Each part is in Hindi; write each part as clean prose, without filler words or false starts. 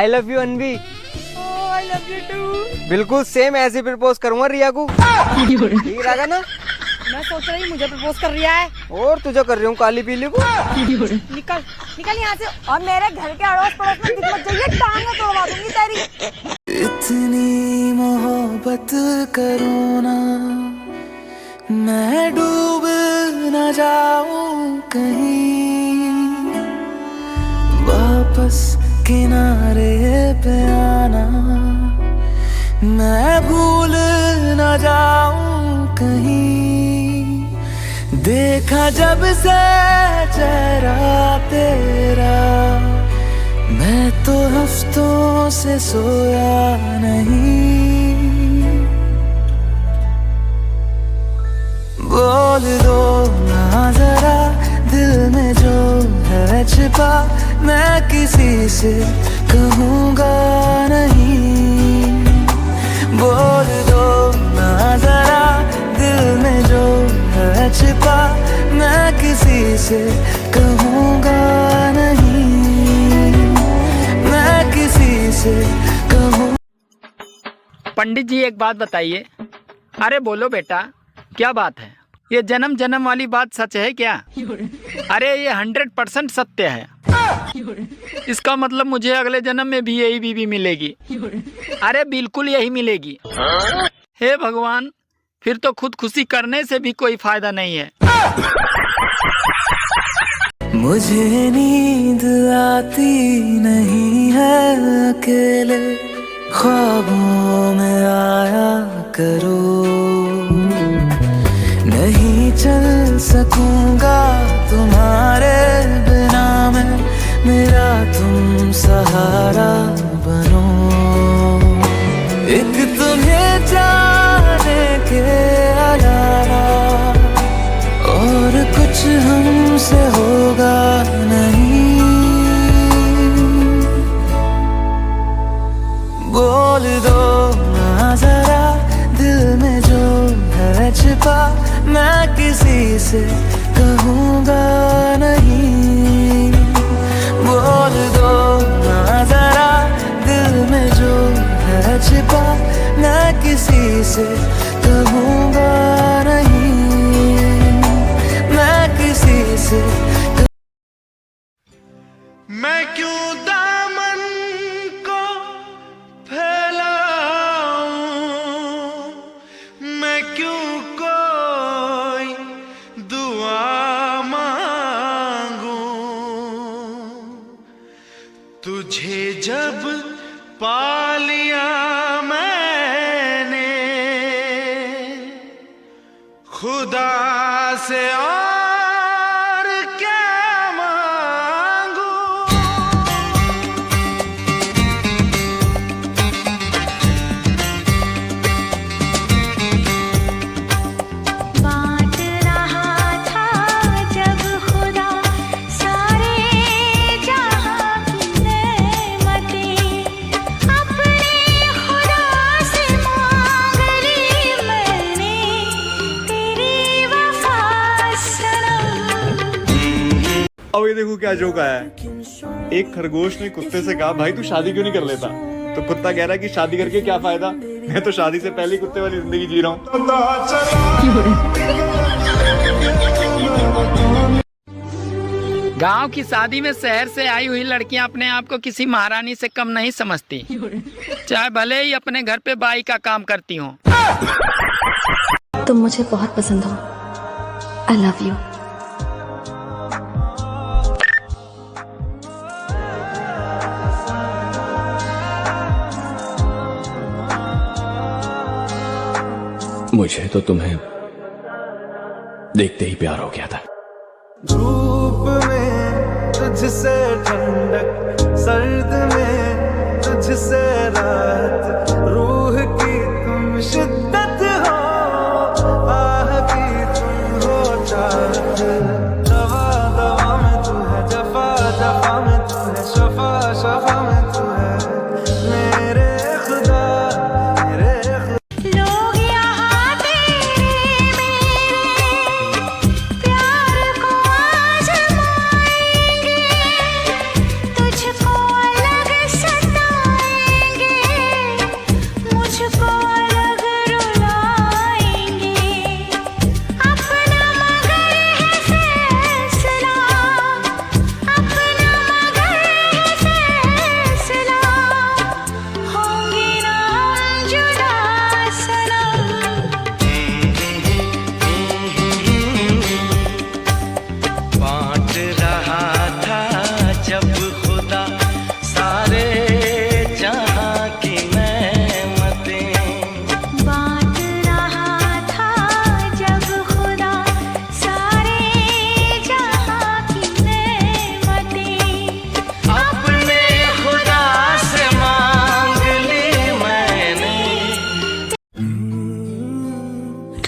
I love you Anvi. I love you too. बिल्कुल सेम ऐसे प्रपोज करूंगा रिया को। ठीक लगा ना? मैं सोच रही मुझे प्रपोज कर रिया है और तुझे कर रही हूँ काली पीली को। निकल निकल यहाँ से, और मेरे घर के अड़ोस पड़ोस में दिख मत जाइए, टांग तोड़वा दूंगी तेरी। इतनी मोहब्बत करो ना, मैं डूब न जाऊं कहीं, वापस किनारे पे आना, मैं भूल न जाऊं कहीं। देखा जब से चेहरा तेरा, मैं तो हफ्तों से सोया नहीं। बोल दो ना जरा दिल में जो है छिपा, मैं किसी से कहूँगा नहीं। बोल दो ना जरा दिल में जो है छिपा, मैं किसी से कहूँगा नहीं, मैं किसी से कहूँ। पंडित जी एक बात बताइए। अरे बोलो बेटा, क्या बात है? ये जन्म जन्म वाली बात सच है क्या? अरे ये 100% सत्य है। इसका मतलब मुझे अगले जन्म में भी यही बीवी मिलेगी। अरे बिल्कुल यही मिलेगी। हे भगवान, फिर तो खुदकुशी करने से भी कोई फायदा नहीं है। मुझे नींद आती नहीं है, अकेले ख्वाबों में आया करो, नहीं चल सकूंगा तुम्हारे बिना मैं, मेरा तुम सहारा बनो। एक तुम्हें जाने के अलावा और कुछ हमसे होगा नहीं। बोल दो ना जरा दिल में जो है छिपा, मैं किसी से कहूँगा नहीं। बोल दो ना जरा दिल में जो है छिपा, मैं किसी से कहूँगा नहीं, मैं किसी से। मैं क्यों दामन को फैलाऊं, मैं क्यों कोई दुआ मांगूं, तुझे जब पा लिया मैंने खुदा से और क्या मांगूं। बांट रहा था जब खुदा सारे जहां की नेमतें, अपने खुदा से मांग ली मैंने तेरी वफा सनम। अब ये देखो क्या जोक आया है। एक खरगोश ने कुत्ते से कहा, भाई तू शादी क्यों नहीं कर लेता? तो कुत्ता कह रहा है कि शादी करके क्या फायदा, मैं तो शादी से पहले ही कुत्ते वाली जिंदगी जी रहा हूँ। गांव की शादी में शहर से आई हुई लड़कियां अपने आप को किसी महारानी से कम नहीं समझती, चाहे भले ही अपने घर पे बाई का काम करती हों। तुम मुझे बहुत पसंद हो। आई लव यू। मुझे तो तुम्हें देखते ही प्यार हो गया था। धूप में तुझसे ठंडक, सर्द में तुझसे राहत, रूह की तुम शिद्दत हो, आह की तुम हो चाहत, दवा दवा में तू है, जफा जफा में तू है, शफा शफा में तू है, मेरे खुदा मेरे खुदा। लोग यहाँ तेरे मेरे प्यार को आजमाएंगे, तुझको अलग सताएंगे,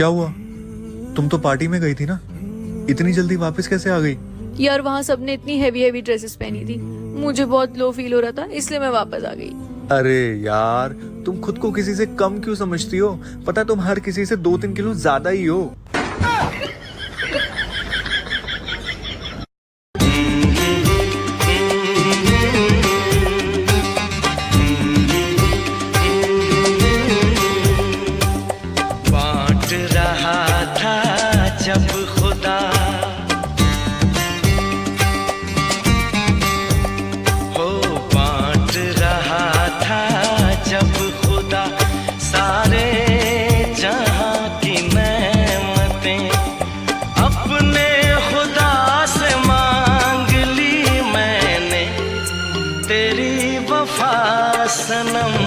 क्या हुआ? तुम तो पार्टी में गई थी ना, इतनी जल्दी वापस कैसे आ गई? यार वहाँ सबने इतनी हैवी हैवी ड्रेसेस पहनी थी, मुझे बहुत लो फील हो रहा था, इसलिए मैं वापस आ गई। अरे यार, तुम खुद को किसी से कम क्यों समझती हो? पता है तुम हर किसी से 2-3 किलो ज्यादा ही हो। बांट रहा था जब खुदा हो, बांट रहा था जब खुदा सारे जहां की नेमतें, अपने खुदा से मांग ली मैंने तेरी वफा सनम।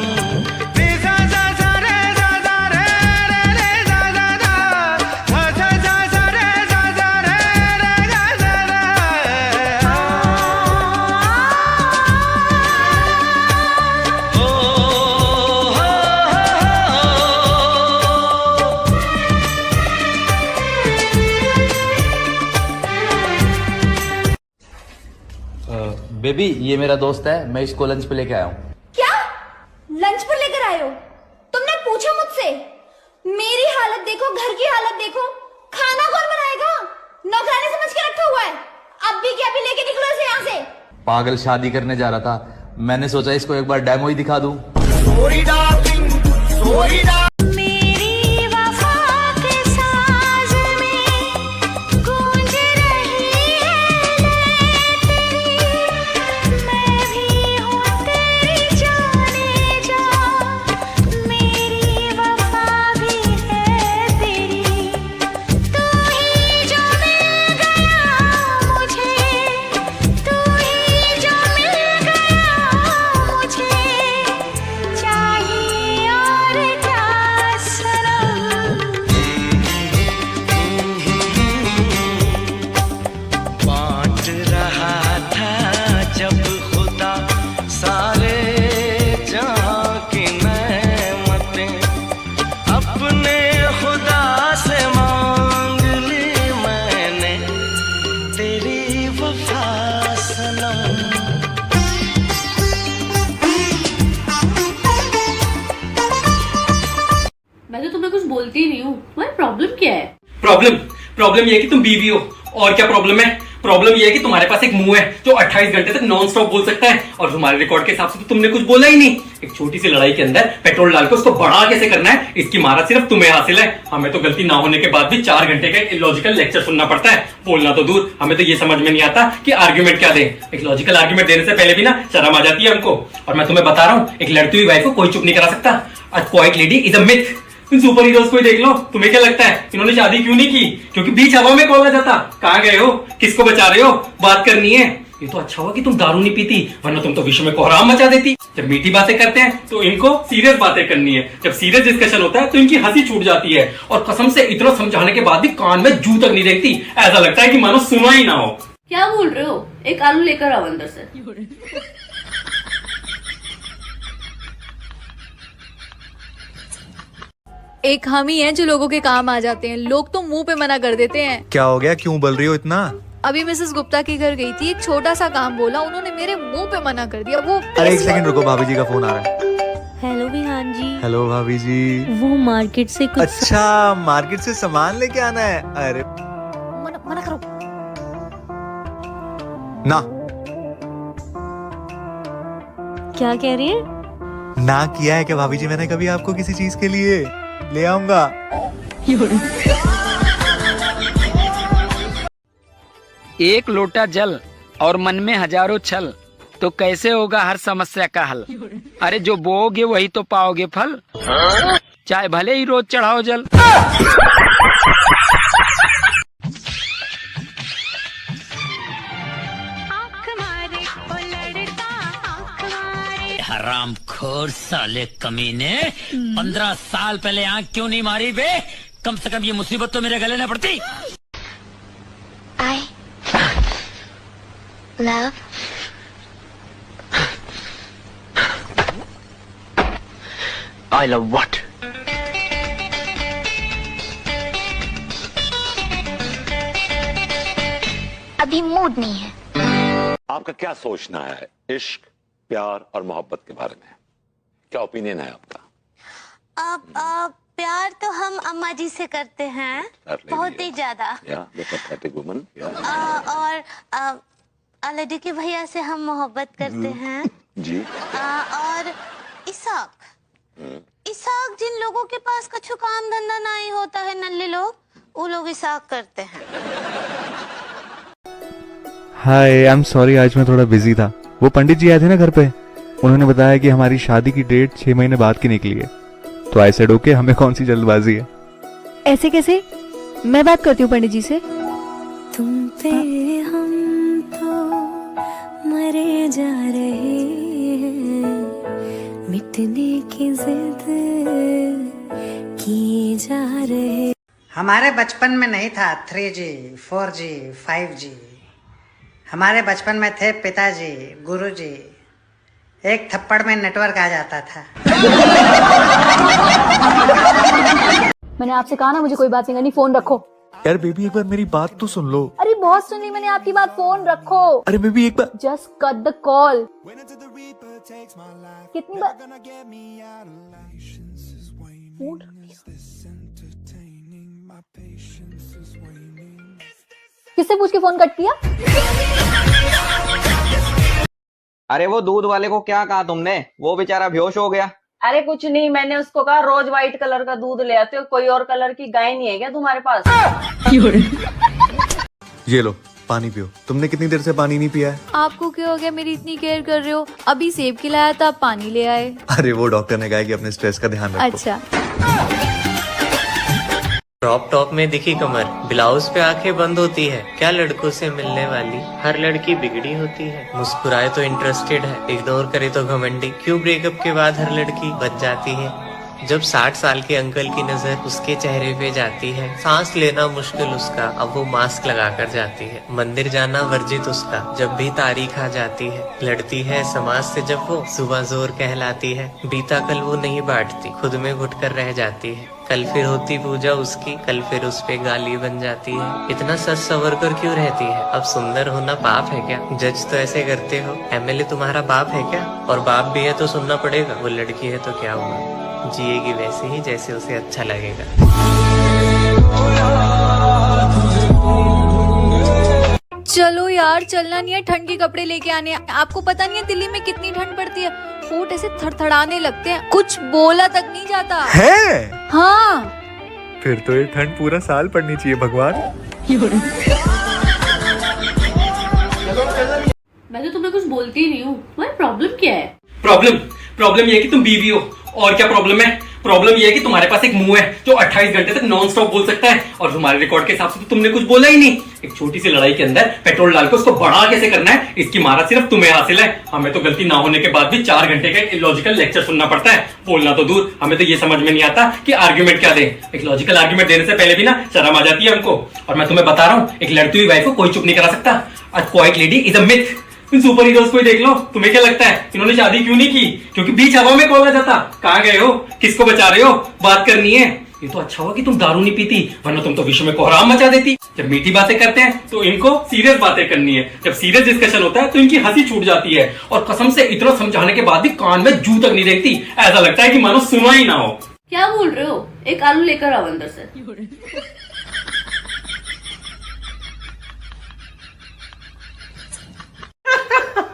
बेबी, ये मेरा दोस्त है, मैं इसको लंच पे लेके आया हूँ। क्या लंच पर लेकर आए हो? तुमने पूछा मुझसे? मेरी हालत देखो, घर की हालत देखो, खाना कौन बनाएगा? नौकरानी समझ के रखा हुआ है। अब भी क्या, भी लेके निकलो इसे यहाँ से। पागल, शादी करने जा रहा था, मैंने सोचा इसको एक बार डेमो ही दिखा दूं। मेरी वफा के साज में गूंज रही है तेरी, मैं भी हूँ तेरी जाने जा, मेरी वफा भी है तेरी, तू ही जो मिल गया मुझे, तू ही जो मिल गया मुझे, चाहिए और क्या सनम। बांट रहा था जब खुदा सारे जहां की नेमतें, अपने खुदा से मांग ली मैंने तेरी वफा सनम। मैं तो तुम्हें कुछ बोलती ही नहीं हूँ, तुम्हारी प्रॉब्लम क्या है? प्रॉब्लम ये है कि तुम बीवी हो। और क्या प्रॉब्लम है? प्रॉब्लम ये है कि तुम्हारे पास एक मुंह है जो 28 घंटे तक नॉन स्टॉप बोल सकता है, और तुम्हारे रिकॉर्ड के हिसाब से तो तुमने कुछ बोला ही नहीं। एक छोटी सी लड़ाई के अंदर पेट्रोल डाल के उसको बड़ा कैसे करना है, इसकी महारत सिर्फ तुम्हें हासिल है। हमें तो गलती ना होने के बाद भी 4 घंटे का इलॉजिकल लेक्चर सुनना पड़ता है। बोलना तो दूर, हमें तो ये समझ में नहीं आता कि आर्ग्यूमेंट क्या दें। एक लॉजिकल आर्ग्यूमेंट देने से पहले भी ना शर्म आ जाती है हमको। और मैं तुम्हें बता रहा हूँ, एक लड़ती हुई वाइफ को कोई चुप नहीं करा सकता। A quiet lady is a myth. इन सुपर हीरोज को ही देख लो, तुम्हें क्या लगता है इन्होंने शादी क्यों नहीं की? क्योंकि बीच हवा में कॉल आ जाता, कहाँ गए हो, किसको बचा रहे हो, बात करनी है। ये तो अच्छा हुआ कि तुम दारू नहीं पीती, वरना तुम तो विश्व में कोहराम मचा देती। जब मीठी बातें करते हैं तो इनको सीरियस बातें करनी है, जब सीरियस डिस्कशन होता है तो इनकी हंसी छूट जाती है, और कसम से इतना समझाने के बाद भी कान में जू तक नहीं देखती। ऐसा लगता है कि मानो सुना ही ना हो। क्या बोल रहे हो? एक आलू लेकर आओ अंदर से। एक हम ही हैं जो लोगों के काम आ जाते हैं, लोग तो मुंह पे मना कर देते हैं। क्या हो गया, क्यों बोल रही हो इतना? अभी मिसेस गुप्ता के घर गई थी, एक छोटा सा काम बोला, उन्होंने मेरे मुंह पे मना कर दिया। वो अरे एक सेकंड रुको, भाभी जी का फोन आ रहा है। हेलो विहान जी। हेलो भाभी जी। वो मार्केट से कुछ अच्छा, मार्केट से सामान लेके आना है? अरे मना करो ना, क्या कह रही है? ना किया है क्या भाभी जी मैंने कभी आपको किसी चीज के लिए? ले आऊंगा। एक लोटा जल और मन में हजारों छल, तो कैसे होगा हर समस्या का हल। अरे जो बोओगे वही तो पाओगे फल, चाहे भले ही रोज चढ़ाओ जल। हरामखोर साले कमीने, 15 साल पहले आंख क्यों नहीं मारी बे? कम से कम ये मुसीबत तो मेरे गले न पड़ती। I love I love what? अभी मूड नहीं है। आपका क्या सोचना है इश्क, प्यार और मोहब्बत के बारे में? क्या ओपिनियन है आपका? प्यार तो हम अम्मा जी से करते हैं, बहुत ही ज्यादा। और लड्डू के भैया से हम मोहब्बत करते हैं जी। और इसाक जिन लोगों के पास कछु काम धंधा नहीं होता है, नल्ले लोग, वो लोग इसाक करते हैं। हाय, आई एम सॉरी, आज मैं थोड़ा बिजी था। वो पंडित जी आए थे ना घर पे, उन्होंने बताया कि हमारी शादी की डेट 6 महीने बाद की निकली है। तो आई सेड ओके, हमें कौन सी जल्दबाजी है। ऐसे कैसे? मैं बात करती हूँ पंडित जी से। तुम पे हम तो मरे जा रहे हैं, मिटने की जिद किए जा रहे। हमारे बचपन में नहीं था 3G, 4G, 5G। हमारे बचपन में थे पिताजी, गुरुजी। एक थप्पड़ में नेटवर्क आ जाता था। मैंने आपसे कहा ना मुझे कोई बात नहीं करनी, फोन रखो। यार बेबी, एक बार मेरी बात तो सुन लो। अरे बहुत सुन ली मैंने आपकी बात, फोन रखो। अरे बेबी, एक बार जस्ट कट द कॉल। कितनी बार फोन रख दिया? किससे पूछ के फोन कट किया? अरे वो दूध वाले को क्या कहा तुमने? वो बेचारा बेहोश हो गया। अरे कुछ नहीं, मैंने उसको कहा रोज व्हाइट कलर का दूध ले आते हो, कोई और कलर की गाय नहीं है क्या तुम्हारे पास? ये लो पानी पियो। तुमने कितनी देर से पानी नहीं पिया है? आपको क्या हो गया, मेरी इतनी केयर कर रहे हो? अभी सेब खिलाया था, आप पानी ले आए। अरे वो डॉक्टर ने कहा कि अपने स्ट्रेस का ध्यान रखो। अच्छा। क्रॉप टॉप में दिखी कमर, ब्लाउज पे आंखें बंद होती है। क्या लड़कों से मिलने वाली हर लड़की बिगड़ी होती है। मुस्कुराए तो इंटरेस्टेड है, इग्नोर करे तो घमंडी। क्यों ब्रेकअप के बाद हर लड़की बच जाती है? जब 60 साल के अंकल की नजर उसके चेहरे पे जाती है, सांस लेना मुश्किल उसका, अब वो मास्क लगा कर जाती है। मंदिर जाना वर्जित उसका, जब भी तारीख आ जाती है। लड़ती है समाज से जब वो सुबह जोर कहलाती है। बीता कल वो नहीं बांटती, खुद में घुट कर रह जाती है। कल फिर होती पूजा उसकी, कल फिर उस पे गाली बन जाती है। इतना सच सवर कर क्यों रहती है? अब सुंदर होना पाप है क्या? जज तो ऐसे करते हो, MLA तुम्हारा बाप है क्या? और बाप भी है तो सुनना पड़ेगा। वो लड़की है तो क्या हुआ, जिएगी वैसे ही जैसे उसे अच्छा लगेगा। चलो यार, चलना नहीं है, ठंड के कपड़े लेके आने हैं। आपको पता नहीं है दिल्ली में कितनी ठंड पड़ती है, होंठ ऐसे थरथराने लगते हैं, कुछ बोला तक नहीं जाता है? हाँ। फिर तो ये ठंड पूरा साल पड़नी चाहिए भगवान। मैं तो तुम्हें कुछ बोलती ही नहीं हूँ, तुम्हारी प्रॉब्लम क्या है? प्रॉब्लम ये है कि तुम बीवी हो। और क्या प्रॉब्लम है? प्रॉब्लम ये है कि तुम्हारे पास एक मुंह है जो 28 घंटे तक नॉन स्टॉप बोल सकता है, और तुम्हारे रिकॉर्ड के हिसाब से तो तुमने कुछ बोला ही नहीं। एक छोटी सी लड़ाई के अंदर पेट्रोल डाल के उसको बड़ा कैसे करना है, इसकी महारत सिर्फ तुम्हें हासिल है। हमें तो गलती ना होने के बाद भी 4 घंटे का इलॉजिकल लेक्चर सुनना पड़ता है। बोलना तो दूर, हमें तो ये समझ में नहीं आता कि आर्ग्यूमेंट क्या दे। एक लॉजिकल आर्ग्यूमेंट देने से पहले भी ना शर्म आ जाती है हमको। और मैं तुम्हें बता रहा हूँ, एक लड़ती हुई वाइफ को कोई चुप नहीं करा सकता। A quiet lady is a myth. Superheroes को ही देख लो, तुम्हें क्या लगता है इन्होंने शादी क्यों नहीं की? क्योंकि बीच हवा में कॉल आ जाता। कहाँ गए हो, किसको बचा रहे हो, बात करनी है। ये तो अच्छा हुआ कि तुम दारू नहीं पीती, वरना तुम तो विश्व में कोहराम मचा देती। जब मीठी बातें करते हैं तो इनको सीरियस बातें करनी है, जब सीरियस डिस्कशन होता है तो इनकी हंसी छूट जाती है। और कसम से इतना समझाने के बाद भी कान में जू तक नहीं देखती। ऐसा लगता है कि मानो सुना ही ना हो। क्या बोल रहे हो? एक आलू लेकर आओ अंदर से।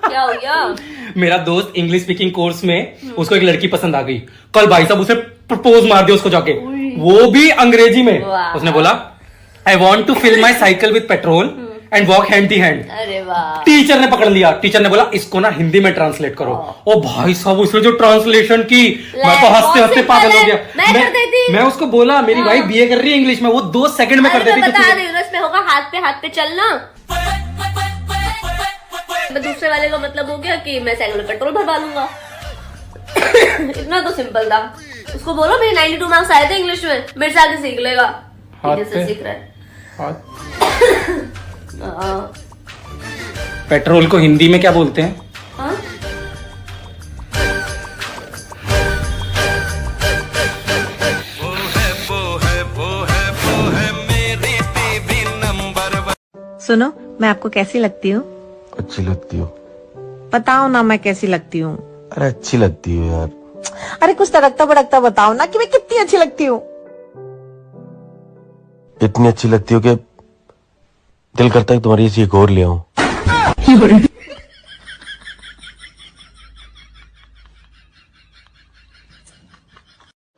क्या हो गया? मेरा दोस्त इंग्लिश स्पीकिंग कोर्स में, उसको एक लड़की पसंद आ गई। कल भाई साहब उसे प्रपोज मार दिया उसको जाके, वो भी अंग्रेजी में। उसने बोला I want to fill my cycle with petrol and walk hand in hand. अरे वाह। टीचर ने पकड़ लिया, टीचर ने बोला इसको ना हिंदी में ट्रांसलेट करो। ओ भाई साहब उसने जो ट्रांसलेशन की, मैं तो हंसते हंसते पागल हो गया। मैं उसको बोला मेरी वाइफ BA कर रही है इंग्लिश में, वो 2 सेकंड में कर देती। इसमें होगा हाथ पे चलना। दूसरे वाले का मतलब हो गया कि मैं साइकिल में पेट्रोल भरवा लूंगा। इतना तो सिंपल था। उसको बोलो मेरे 92 मार्क्स आए थे इंग्लिश में, मेरे से आगे सीख लेगा। से सीख रहा है। पेट्रोल को हिंदी में क्या बोलते हैं? हाँ? सुनो, मैं आपको कैसी लगती हूँ? अच्छी लगती हो। बताओ ना मैं कैसी लगती हूँ। अरे अच्छी लगती हो यार। अरे कुछ तड़कता भड़कता बताओ ना कि मैं कितनी अच्छी लगती हूँ। इतनी अच्छी लगती हो कि दिल करता है कि तुम्हारी एक और ले आऊं।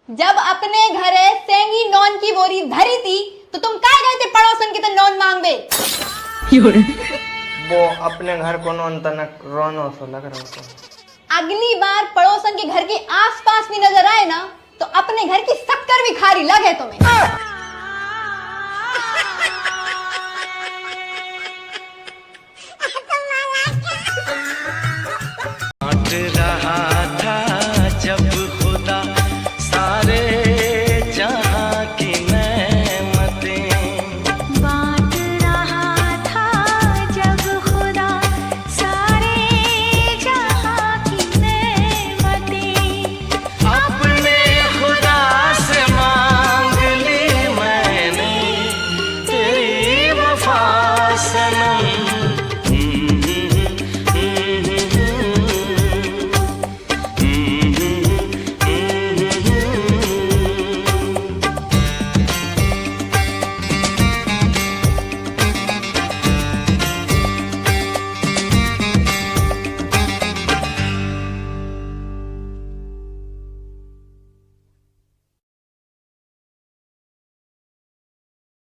जब अपने घरे सेंगी नॉन की बोरी धरी थी तो तुम काय गए थे पड़ोसन की तो नॉन मांगबे। वो अपने घर को नॉन तनक रोनो सो लग रहा था। अगली बार पड़ोसन के घर के आसपास भी नजर आए ना तो अपने घर की शक्कर भी खारी लगे तुम्हें। रहा था जब खुदा सारे जहां की नेमतें बांट रहा था जब खुदा सारे जहां की नेमतें अपने खुदा से मांग ली मैंने तेरी वफा सनम।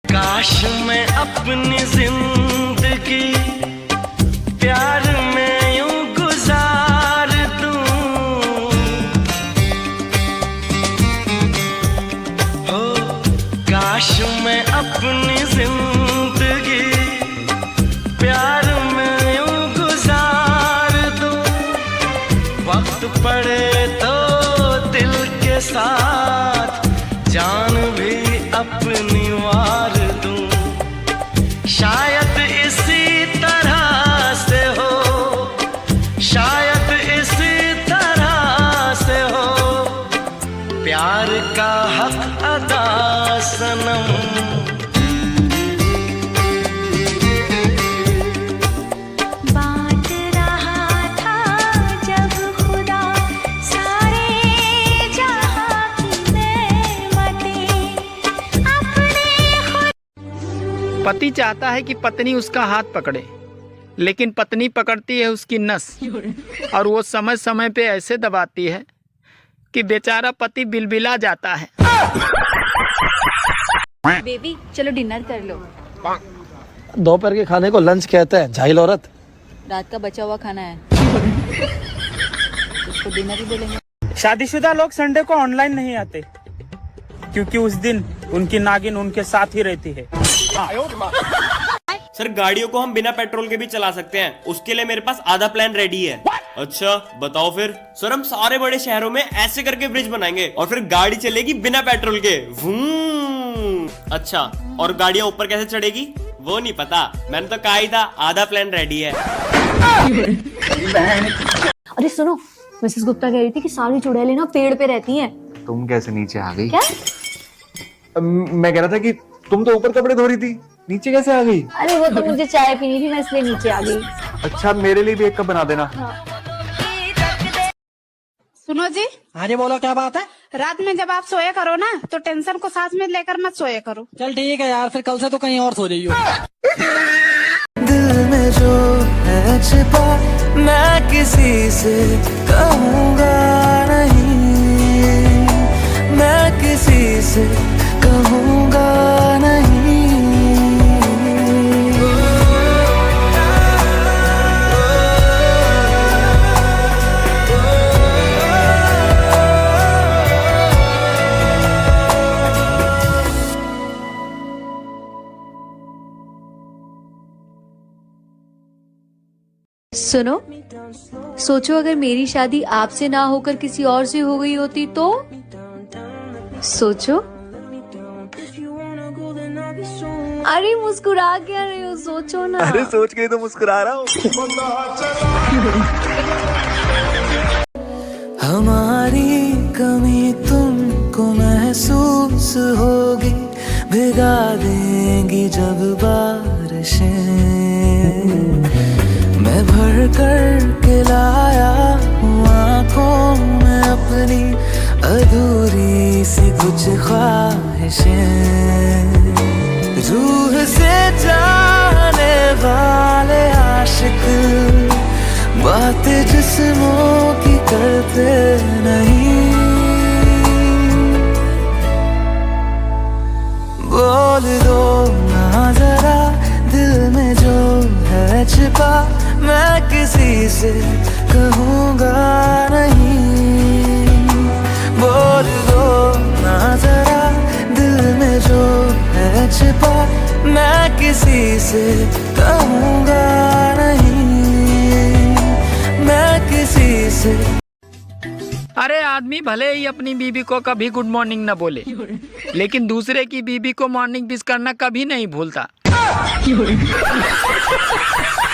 काश मैं अपनी जिंदगी प्यार में यूं गुजार दूं। हो काश मैं अपनी जिंदगी प्यार में यूं गुजार दूं। वक्त पड़े तो दिल के साथ जान भी अपनी वार दूं। शायद इसी तरह से हो, शायद इसी तरह से हो प्यार का हक अदा सनम। बांट रहा था जब खुदा सारे जहां की नेमतें पति चाहता है कि पत्नी उसका हाथ पकड़े, लेकिन पत्नी पकड़ती है उसकी नस और वो समय समय पे ऐसे दबाती है कि बेचारा पति बिलबिला जाता है। बेबी चलो डिनर कर लो। दोपहर के खाने को लंच कहते हैं, जाहिल औरत। रात का बचा हुआ खाना है, उसको डिनर ही बोलेंगे। शादीशुदा लोग संडे को ऑनलाइन नहीं आते क्योंकि उस दिन उनकी नागिन उनके साथ ही रहती है। सर गाड़ियों को हम बिना पेट्रोल के भी चला सकते हैं, उसके लिए मेरे पास आधा प्लान रेडी है। अच्छा बताओ फिर। सर हम सारे बड़े शहरों में ऐसे करके ब्रिज बनाएंगे और फिर गाड़ी चलेगी बिना पेट्रोल के। अच्छा और गाड़ियां ऊपर कैसे चढ़ेगी वो नहीं पता, मैंने तो कहा ही था आधा प्लान रेडी है। अरे सुनो, मिसेस गुप्ता कह रही थी कि सारी चुड़ैलें ना पेड़ पे रहती हैं। तुम कैसे नीचे आ गई? क्या? मैं कह रहा था कि तुम तो ऊपर कपड़े धो रही थी, नीचे कैसे आ गई? अरे वो तो मुझे चाय पीनी थी, मैं इसलिए नीचे आ गई। अच्छा मेरे लिए भी एक कप बना देना। सुनो जी। हाँ जी बोलो, क्या बात है? रात में जब आप सोया करो ना तो टेंशन को साथ में लेकर मत सोया करो। चल ठीक है यार, फिर कल से तो कहीं और सो जाइयो। दिल में जो है छिपा मैं किसी से कहूँगा नहीं, मैं किसी से कहूँगा नहीं। सुनो, सोचो अगर मेरी शादी आपसे ना होकर किसी और से हो गई होती तो? सोचो। अरे मुस्कुरा क्या रहे हो, सोचो ना। अरे सोच के तो मुस्कुरा रहा हूँ। हमारी कमी तुमको महसूस होगी, भिगा देंगी जब बारिशें। करके लाया हूँ आँखों में अपनी अधूरी सी कुछ ख्वाहिशें, रूह से जाने वाले आशिक बातें जिस्मों की करते नहीं। बोल दो ना जरा दिल में जो है छिपा, मैं किसी से कहूँगा नहीं। बोल दो ना जरा दिल में जो है छिपा, मैं किसी से कहूँगा नहीं, मैं किसी से। अरे आदमी भले ही अपनी बीवी को कभी गुड मॉर्निंग न बोले, लेकिन दूसरे की बीवी को मॉर्निंग विश करना कभी नहीं भूलता।